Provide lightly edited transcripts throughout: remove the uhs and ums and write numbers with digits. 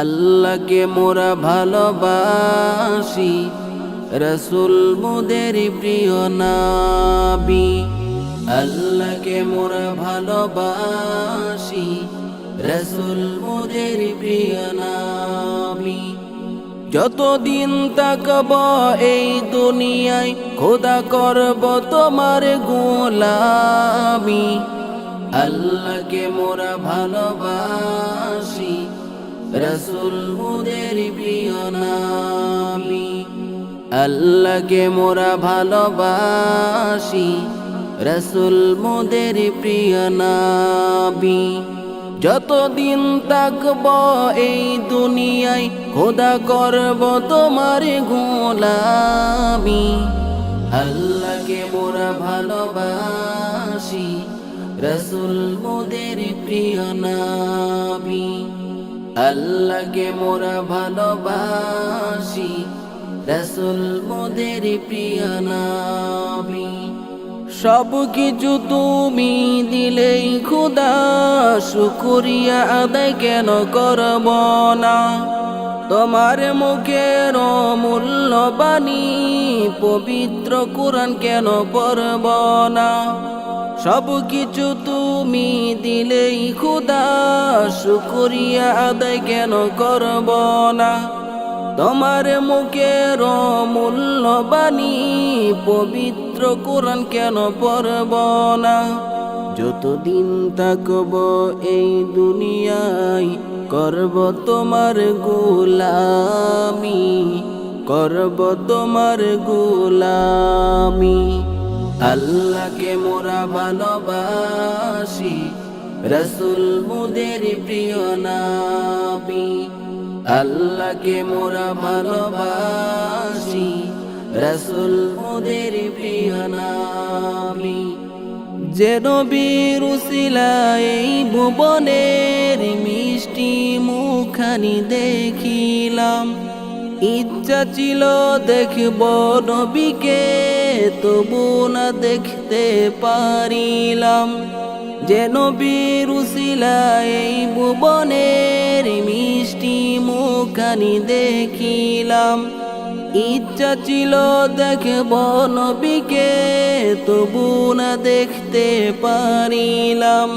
আল্লাহকে মোরা ভালোবাসি, রসুল মোদের প্রিয় নবী। আল্লাহকে মোরা ভালোবাসি, রসুল মোদের প্রিয় নবী। যতদিন থাকব এই দুনিয়ায় খোদা করব তোমার গোলামি। আল্লাহকে মোরা ভালোবাসি, রসুল মোদের প্রিয় নবী। আল্লাহকে মোরা ভালোবাসি, রসুল মোদের প্রিয় নবী। যতদিন থাকব এই দুনিয়ায় খোদা করব তোমার গোলামি। আল্লাহকে মোরা ভালোবাসি, রসুল মোদের প্রিয় নবী। আল্লাহকে মোরা ভালোবাসি, রসুল মোদের প্রিয় নবী। সব কিছু তুমি দিলেই খোদা, শুকরিয়া আদায় কেন করব না? তোমার মুখের মূল্যবাণী পবিত্র কুরআন কেন পড়ব না? সব কিছু তুমি দিলেই খোদা, শুকরিয়া আদায় কেন করব না? তোমার মুখের মূল্যবাণী পবিত্র কুরআন কেন পড়ব না? যতদিন থাকব এই দুনিয়ায় করব তোমার গোলামি, করব তোমার গোলামি। আল্লাহকে মোরা ভালোবাসি, রসুল মোদের প্রিয় নবী। আল্লাহকে মোরা ভালোবাসি, রসুল মোদের প্রিয় নবী। যে নবীর উসিলায় এই ভুবনের মিষ্টি মুখানি দেখিলাম, ইচ্ছা ছিল দেখব নবীকে, তবু না দেখতে পারিলাম। যে নবীর উসিলায় এই ভুবনের মিষ্টি মুখানি দেখিলাম, ইচ্ছা ছিল দেখব নবীকে, তবু না দেখতে পারিলাম।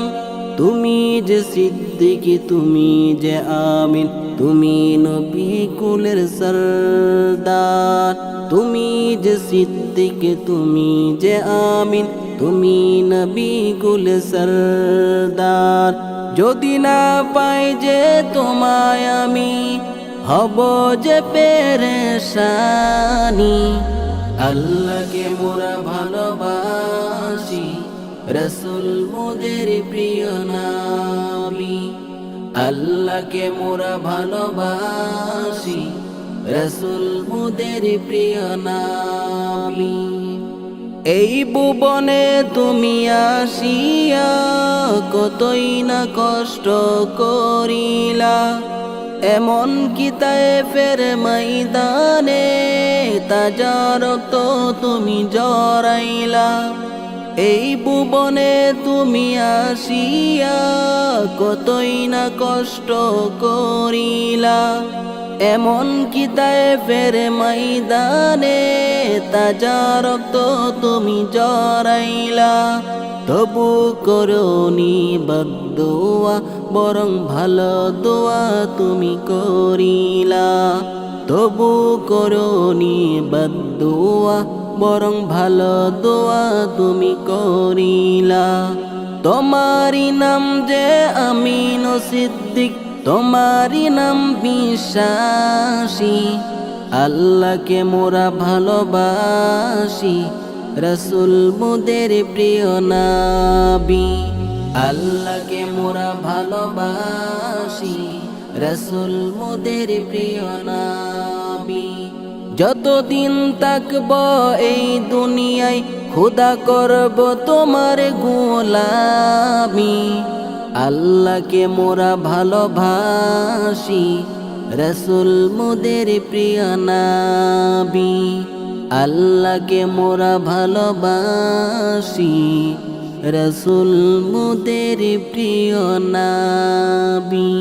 তুমি যে সিদ্দিক, তুমি যে আমিন, তুমি নবী কুলের সরদার। তুমি যে সিদ্দিক, তুমি যে আমিন, তুমি নবী কুলের সরদার। যদি না পাই যে তোমায় আমি, হব যে পেরেশানি। আল্লাহকে মোরা ভালোবাসি, রসুল মোদের প্রিয় নবী। আল্লাহকে মোরা ভালোবাসি, রসুল মোদের প্রিয় নবী। এই ভুবনে তুমি আসিয়া কতই না কষ্ট করিলা, এমন কি তায়েফের ময়দানে তাজা রক্ত তুমি জড়াইলা। এই ভুবনে তুমি আসিয়া কতই না কষ্ট করিলা, এমন কি তায়েফের ময়দানে তাজা রক্ত তুমি জড়াইলা। তবু করনি বদদুয়া, বরং ভালো দোয়া তুমি করিলা। তবু করনি বদদুয়া, বরং ভালো দোয়া তুমি করিলা। তোমারি নাম যে আমিন ও সিদ্দিক, তোমারি নাম বিশ্বাসী। আল্লাহকে মোরা ভালোবাসি, রসুল মোদের প্রিয় নবী। আল্লাহকে মোরা ভালোবাসি, রসুল মোদের প্রিয় নবী। যতদিন থাকব এই দুনিয়ায় খোদা করব তোমার গোলামি। আল্লাহকে মোরা ভালোবাসি, রসুল মোদের প্রিয় নবী। আল্লাহকে মোরা ভালোবাসি, রসুল মোদের প্রিয় নবী।